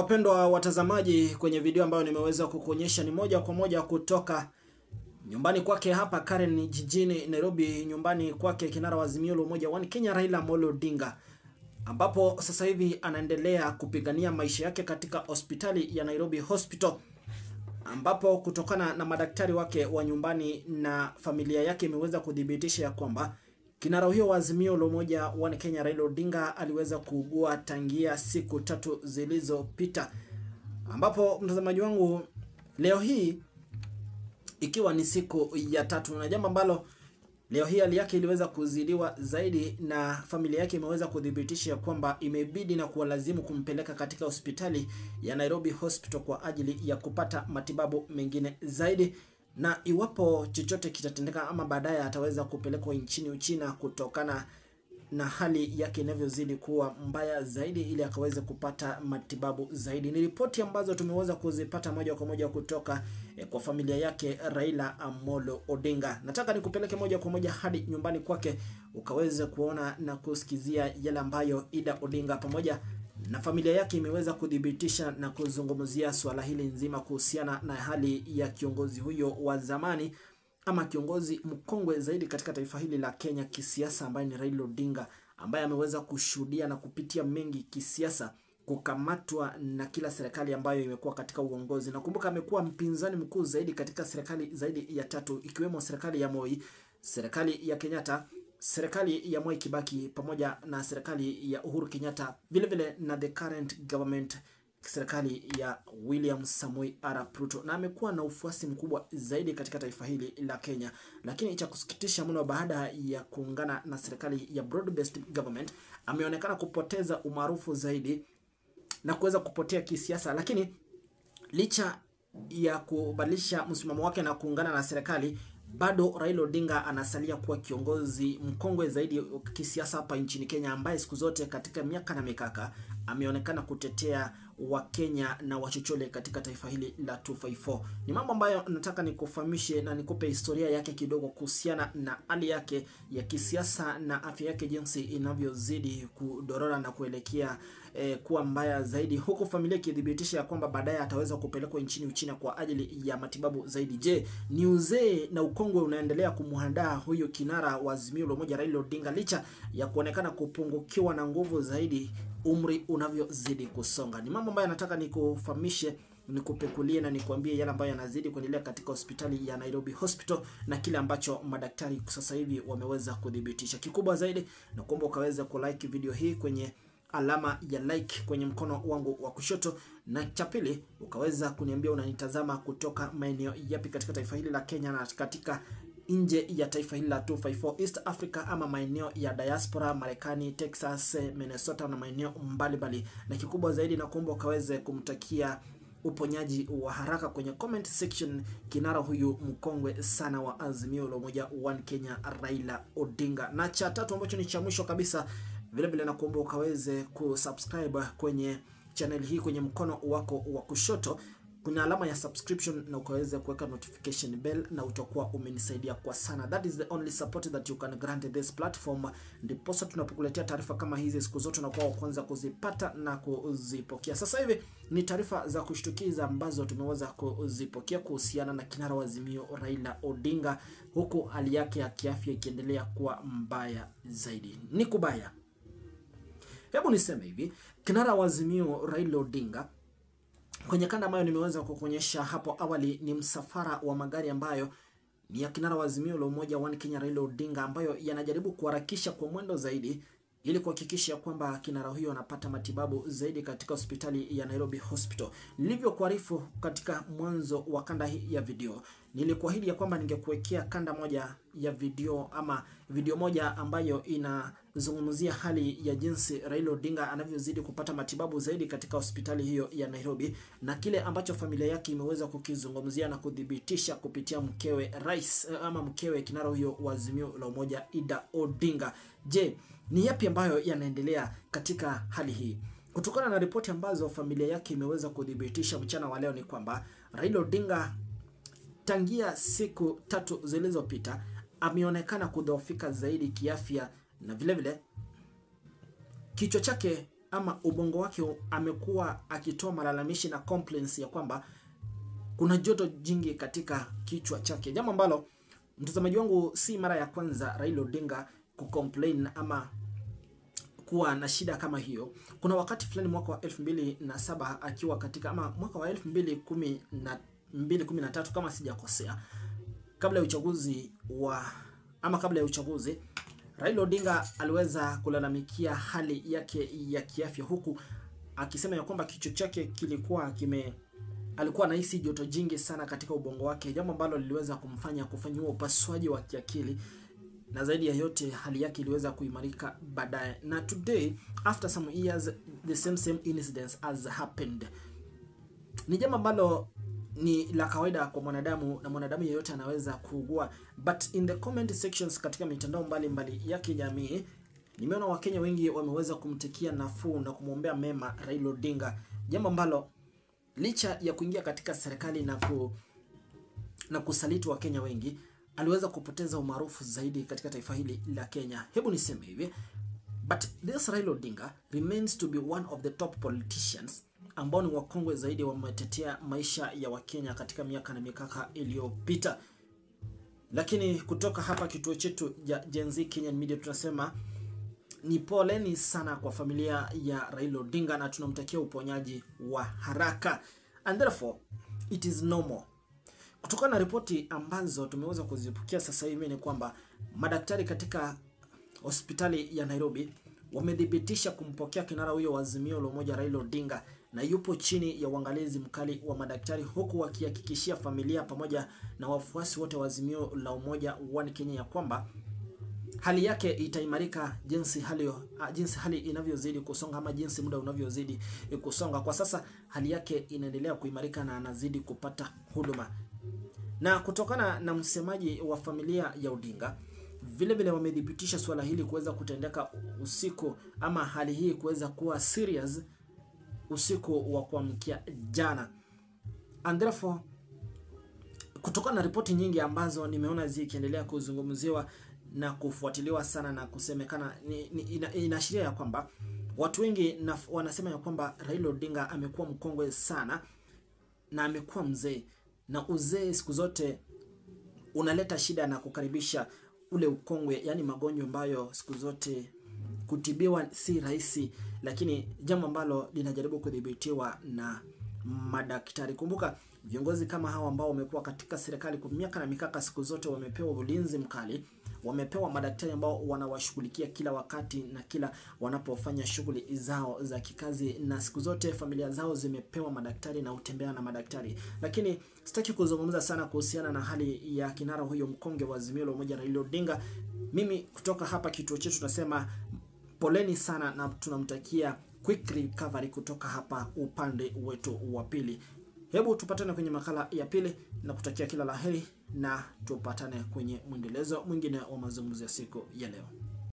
Wapendwa watazamaji, kwenye video ambayo nimeweza kukuonyesha ni moja kwa moja kutoka nyumbani kwake hapa Karen jijini Nairobi, nyumbani kwake kinara wa Azimio la Umoja One Kenya Raila Amolo Odinga, ambapo sasa hivi anaendelea kupigania maisha yake katika hospitali ya Nairobi Hospital, ambapo kutokana na madaktari wake wa nyumbani na familia yake imeweza kudhibitisha ya kwamba kinara huyo wa Azimio la Umoja One Kenya Raila Odinga aliweza kuugua tangia siku 3 zilizopita, ambapo mtazamaji wangu, leo hii ikiwa ni siku ya 3 na jambo ambalo leo hii hali yake iliweza kuzidiwa zaidi, na familia yake imeweza kudhibitisha kwamba imebidi na kuwalazimu kumpeleka katika hospitali ya Nairobi Hospital kwa ajili ya kupata matibabu mengine zaidi, na iwapo chochote kitatendeka ama baadaye ataweza kupelekwa nchini Uchina kutokana na hali yake inavyozidi kuwa mbaya zaidi, ili akaweze kupata matibabu zaidi. Ni ripoti ambazo tumeweza kuzipata moja kwa moja kutoka kwa familia yake Raila Amolo Odinga. Nataka nikupeleke moja kwa moja hadi nyumbani kwake ukaweze kuona na kusikizia yale ambayo Ida Odinga pamoja na familia yake imeweza kudhibitisha na kuzungumzia swala hili nzima kuhusiana na hali ya kiongozi huyo wa zamani ama kiongozi mkongwe zaidi katika taifa hili la Kenya kisiasa, ambaye ni Raila Odinga, ambaye ameweza kushuhudia na kupitia mengi kisiasa, kukamatwa na kila serikali ambayo imekuwa katika uongozi. Na kumbuka amekuwa mpinzani mkuu zaidi katika serikali zaidi ya 3, ikiwemo serikali ya Moi, serikali ya Kenyatta, serikali ya Mwai Kibaki pamoja na serikali ya Uhuru Kenyatta, vile vile na the current government, serikali ya William Samoei Arap Ruto, na amekuwa na ufuasi mkubwa zaidi katika taifa hili la Kenya. Lakini cha kusikitisha mno, baada ya kuungana na serikali ya broad based government, ameonekana kupoteza umaarufu zaidi na kuweza kupotea kisiasa. Lakini licha ya kubadilisha msimamo wake na kuungana na serikali, bado Raila Odinga anasalia kuwa kiongozi mkongwe zaidi kisiasa hapa nchini Kenya, ambaye siku zote katika miaka na mikaka ameonekana kutetea Wakenya na wachochole katika taifa hili la 254. Ni mambo ambayo nataka nikufahamishe na nikupe historia yake kidogo kuhusiana na hali yake ya kisiasa na afya yake jinsi inavyozidi kudorora na kuelekea kuwa mbaya zaidi, huku familia ikidhibitisha ya kwamba baadaye ataweza kupelekwa nchini Uchina kwa ajili ya matibabu zaidi. Je, ni uzee na ukongwe unaendelea kumhandaa huyo kinara wa Azimio la Umoja Raila Odinga, licha ya kuonekana kupungukiwa na nguvu zaidi umri unavyozidi kusonga? Ni mambo ambayo nataka nikufahamishe, nikupekulie na nikwambie yale ambayo yanazidi kuendelea katika hospitali ya Nairobi Hospital na kile ambacho madaktari sasa hivi wameweza kudhibitisha. Kikubwa zaidi na kuomba ukaweza kulike video hii kwenye alama ya like kwenye mkono wangu wa kushoto, na cha pili ukaweza kuniambia unanitazama kutoka maeneo yapi katika taifa hili la Kenya na katika nje ya taifa hili la 254 East Africa, ama maeneo ya diaspora Marekani, Texas, Minnesota na maeneo mbalimbali. Na kikubwa zaidi na kuomba ukaweze kumtakia uponyaji wa haraka kwenye comment section kinara huyu mkongwe sana wa Azimio la Umoja One Kenya Raila Odinga. Na cha tatu ambacho ni cha mwisho kabisa, vile vile na kuomba ukaweze kusubscribe kwenye channel hii kwenye mkono wako wa kushoto kuna alama ya subscription, na ukaweza kuweka notification bell, na utakuwa umenisaidia kwa sana. That is the only support that you can grant this platform. Ndipo tunapokuletea taarifa kama hizi siku zote na kwa kwanza kuzipata na kuzipokea. Sasa hivi ni taarifa za kushtukiza ambazo tumeweza kuzipokea kuhusiana na kinara wa Azimio Raila Odinga, huku hali yake ya kiafya ikiendelea kuwa mbaya zaidi. Ni kubaya. Hebu niseme hivi, kinara wa Azimio Raila Odinga, kwenye kanda ambayo nimeweza kukuonyesha hapo awali, ni msafara wa magari ambayo ni ya kinara wa Azimio la Umoja One Kenya Raila Odinga, ambayo yanajaribu kuharakisha kwa mwendo zaidi ili kuhakikisha kwamba kinara huyo anapata matibabu zaidi katika hospitali ya Nairobi Hospital. Nilivyokuarifu katika mwanzo wa kanda hii ya video, nilikuahidi ya kwamba ningekuwekea kanda moja ya video ama video moja ambayo inazungumzia hali ya jinsi Raila Odinga anavyozidi kupata matibabu zaidi katika hospitali hiyo ya Nairobi, na kile ambacho familia yake imeweza kukizungumzia na kudhibitisha kupitia mkewe rais ama mkewe kinara huyo wa Azimio la Umoja Ida Odinga. Je, ni yapi ambayo yanaendelea katika hali hii? Kutokana na ripoti ambazo familia yake imeweza kudhibitisha mchana wa leo, ni kwamba Raila Odinga tangia siku 3 zilizopita ameonekana kudhoofika zaidi kiafya, na vile vile kichwa chake ama ubongo wake amekuwa akitoa malalamishi na complaints ya kwamba kuna joto jingi katika kichwa chake, jambo ambalo mtazamaji wangu si mara ya kwanza Raila Odinga kucomplain ama kuwa na shida kama hiyo. Kuna wakati fulani mwaka wa 2007 akiwa katika ama mwaka wa 2013 kama sijakosea, kabla ya uchaguzi Raila Odinga aliweza kulalamikia hali yake ya kiafya, huku akisema ya kwamba kichwa chake alikuwa anahisi joto jingi sana katika ubongo wake, jambo ambalo liliweza kumfanya kufanyiwa upasuaji wa kiakili, na zaidi ya yote hali yake iliweza kuimarika baadaye. Na today after some years the same incidents has happened. Ni jambo ambalo ni la kawaida kwa mwanadamu, na mwanadamu yeyote anaweza kuugua, but in the comment sections katika mitandao mbalimbali ya kijamii nimeona Wakenya wengi wameweza kumtikia nafuu na kumwombea mema Raila Odinga, jambo ambalo licha ya kuingia katika serikali na kusaliti Wakenya wengi, aliweza kupoteza umaarufu zaidi katika taifa hili la Kenya. Hebu niseme hivi, but this Raila Odinga remains to be one of the top politicians ambao ni wakongwe zaidi wametetea maisha ya Wakenya katika miaka na mikaka iliyopita. Lakini kutoka hapa kituo chetu ya Gen Z Kenyan Media tunasema ni poleni sana kwa familia ya Raila Odinga, na tunamtakia uponyaji wa haraka, and therefore it is normal. Kutokana na ripoti ambazo tumeweza kuzipokea sasa hivi ni kwamba madaktari katika hospitali ya Nairobi wamedhibitisha kumpokea kinara huyo wa Azimio la Umoja Raila Odinga, na yupo chini ya uangalizi mkali wa madaktari, huku wakihakikishia familia pamoja na wafuasi wote wa Azimio la Umoja One Kenya ya kwamba hali yake itaimarika jinsi hali inavyozidi kusonga, ama jinsi muda unavyozidi kusonga. Kwa sasa hali yake inaendelea kuimarika na anazidi kupata huduma. Na kutokana na msemaji wa familia ya Odinga, vile wamedhibitisha swala hili kuweza kutendeka usiku, ama hali hii kuweza kuwa serious usiku wa kuamkia jana. And therefore, kutokana na ripoti nyingi ambazo nimeona zikiendelea kuzungumziwa na kufuatiliwa sana na kusemekana, inaashiria ya kwamba watu wengi wanasema ya kwamba Raila Odinga amekuwa mkongwe sana na amekuwa mzee, na uzee siku zote unaleta shida na kukaribisha ule ukongwe, yani magonjwa ambayo siku zote kutibiwa si rahisi, lakini jambo ambalo linajaribu kudhibitiwa na madaktari. Kumbuka viongozi kama hawa ambao wamekuwa katika serikali kwa miaka na mikaka, siku zote wamepewa ulinzi mkali, wamepewa madaktari ambao wanawashughulikia kila wakati na kila wanapofanya shughuli zao za kikazi, na siku zote familia zao zimepewa madaktari na utembea na madaktari. Lakini sitaki kuzungumza sana kuhusiana na hali ya kinara huyo mkonge wa Azimio la Umoja Raila Odinga. Mimi kutoka hapa kituo chetu tunasema poleni sana na tunamtakia quick recovery kutoka hapa upande wetu wa pili. Hebu tupatane kwenye makala ya pili na kutakia kila laheri, na tupatane kwenye mwendelezo mwingine wa mazungumzo ya siku ya leo.